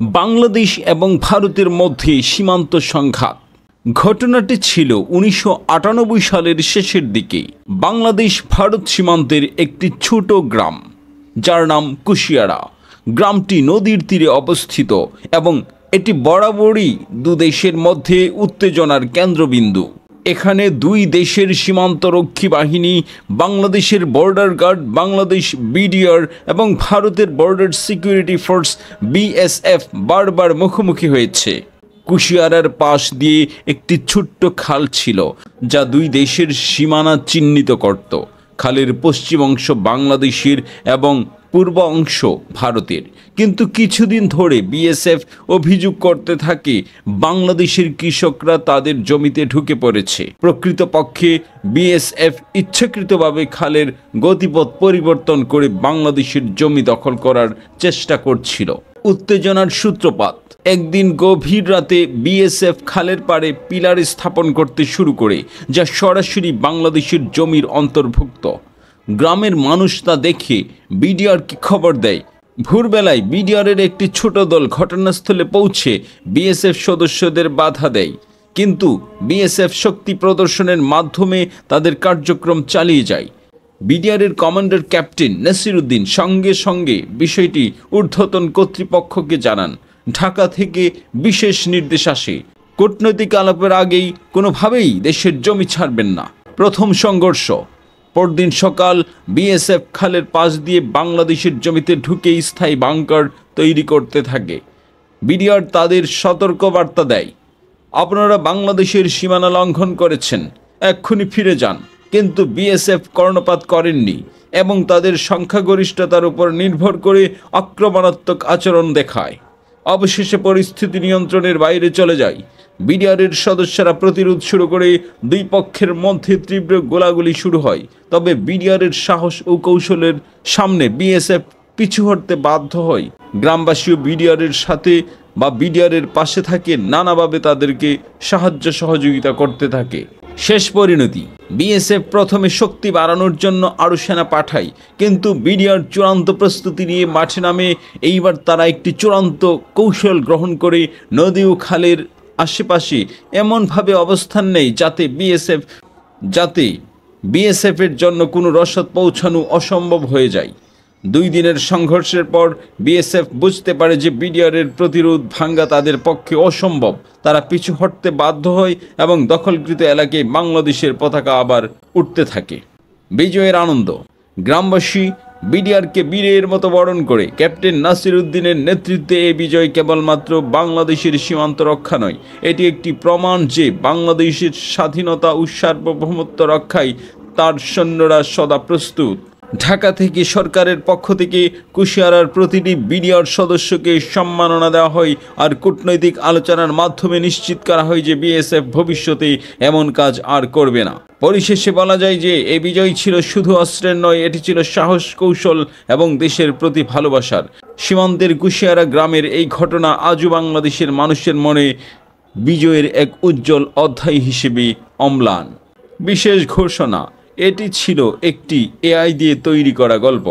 বাংলাদেশ এবং ভারতের মধ্যে সীমান্ত সংঘাত। ঘটনাটি ছিল ১৯৯৮ সালের শেষের দিকে বাংলাদেশ ভারত সীমান্তের একটি ছোট গ্রাম, যার নাম কুশিয়ারা। গ্রামটি নদীর তীরে অবস্থিত এবং এটি বরাবরই দুদেশের মধ্যে উত্তেজনার কেন্দ্রবিন্দু। এখানে দুই দেশের সীমান্তরক্ষী বাহিনী, বাংলাদেশের বর্ডার গার্ড বাংলাদেশ বিডিআর এবং ভারতের বর্ডার সিকিউরিটি ফোর্স বিএসএফ বারবার মুখোমুখি হয়েছে। কুশিয়ারার পাশ দিয়ে একটি ছোট্ট খাল ছিল, যা দুই দেশের সীমানা চিহ্নিত করত। খালের পশ্চিম অংশ বাংলাদেশের এবং পূর্ব অংশ ভারতের। কিন্তু কিছুদিন ধরে বিএসএফ অভিযোগ করতে থাকে বাংলাদেশের কৃষকরা তাদের জমিতে ঢুকে পড়েছে। প্রকৃতপক্ষে বিএসএফ ইচ্ছাকৃতভাবে খালের গতিপথ পরিবর্তন করে বাংলাদেশের জমি দখল করার চেষ্টা করছিল। উত্তেজনার সূত্রপাত একদিন গভীর রাতে বিএসএফ খালের পাড়ে পিলার স্থাপন করতে শুরু করে, যা সরাসরি বাংলাদেশের জমির অন্তর্ভুক্ত। গ্রামের মানুষ তা দেখে বিডিআরকে খবর দেয়। ভোরবেলায় বিডিআরের একটি ছোট দল ঘটনাস্থলে পৌঁছে বিএসএফ সদস্যদের বাধা দেয়, কিন্তু বিএসএফ শক্তি প্রদর্শনের মাধ্যমে তাদের কার্যক্রম চালিয়ে যায়। বিডিআরের কমান্ডার ক্যাপ্টেন নাসির উদ্দিন সঙ্গে সঙ্গে বিষয়টি ঊর্ধ্বতন কর্তৃপক্ষকে জানান। ঢাকা থেকে বিশেষ নির্দেশ আসে, কূটনৈতিক আলাপের আগেই কোনোভাবেই দেশের জমি ছাড়বেন না। প্রথম সংঘর্ষ। পরদিন সকাল বিএসএফ খালের পাশ দিয়ে বাংলাদেশের জমিতে ঢুকে স্থায়ী বাংকার তৈরি করতে থাকে। বিডিআর তাদের সতর্কবার্তা দেয়, আপনারা বাংলাদেশের সীমানা লঙ্ঘন করেছেন, এক্ষুনি ফিরে যান। কিন্তু বিএসএফ কর্ণপাত করেননি এবং তাদের সংখ্যাগরিষ্ঠতার উপর নির্ভর করে আক্রমণাত্মক আচরণ দেখায়। অবশেষে পরিস্থিতি নিয়ন্ত্রণের বাইরে চলে যায়। বিডিআরের সদস্যরা প্রতিরোধ শুরু করে দুই পক্ষের মধ্যে তীব্র গোলাগুলি শুরু হয়। তবে বিডিআরের সাহস ও কৌশলের সামনে বিএসএফ পিছু হটতে বাধ্য হয়। গ্রামবাসীও বিডিআরের সাথে বা বিডিআরের পাশে থাকে, নানাভাবে তাদেরকে সাহায্য সহযোগিতা করতে থাকে। শেষ পরিণতি, বিএসএফ প্রথমে শক্তি বাড়ানোর জন্য আরও সেনা পাঠায়, কিন্তু বিডিআর চূড়ান্ত প্রস্তুতি নিয়ে মাঠে নামে। এইবার তারা একটি চূড়ান্ত কৌশল গ্রহণ করে নদী ও খালের আশেপাশে এমনভাবে অবস্থান নেয় যাতে বিএসএফের জন্য কোনো রসদ পৌঁছানো অসম্ভব হয়ে যায়। 2 দিনের সংঘর্ষের পর বিএসএফ বুঝতে পারে যে বিডিআরের প্রতিরোধ ভাঙ্গা তাদের পক্ষে অসম্ভব। তারা পিছু হটতে বাধ্য হয় এবং দখলকৃত এলাকায় বাংলাদেশের পতাকা আবার উঠতে থাকে। বিজয়ের আনন্দ। গ্রামবাসী বিডিআরকে বীরের মতো বরণ করে। ক্যাপ্টেন নাসির উদ্দিনের নেতৃত্বে এই বিজয় কেবলমাত্র বাংলাদেশের সীমান্ত রক্ষা নয়, এটি একটি প্রমাণ যে বাংলাদেশের স্বাধীনতা ও সার্বভৌমত্ব রক্ষায় তার সৈন্যরা সদা প্রস্তুত। ঢাকা থেকে সরকারের পক্ষ থেকে কুশিয়ারার প্রতিটি বিডিআর সদস্যকে সম্মাননা দেওয়া হয়, আর কূটনৈতিক আলোচনার মাধ্যমে নিশ্চিত করা হয় যে বিএসএফ ভবিষ্যতে এমন কাজ আর করবে না। পরিশেষে বলা যায় যে এই বিজয় ছিল শুধু অস্ত্রের নয়, এটি ছিল সাহস, কৌশল এবং দেশের প্রতি ভালোবাসার। সীমান্তের কুশিয়ারা গ্রামের এই ঘটনা আজও বাংলাদেশের মানুষের মনে বিজয়ের এক উজ্জ্বল অধ্যায় হিসেবে অম্লান। বিশেষ ঘোষণা, এটি ছিল একটি এআই দিয়ে তৈরি করা গল্প।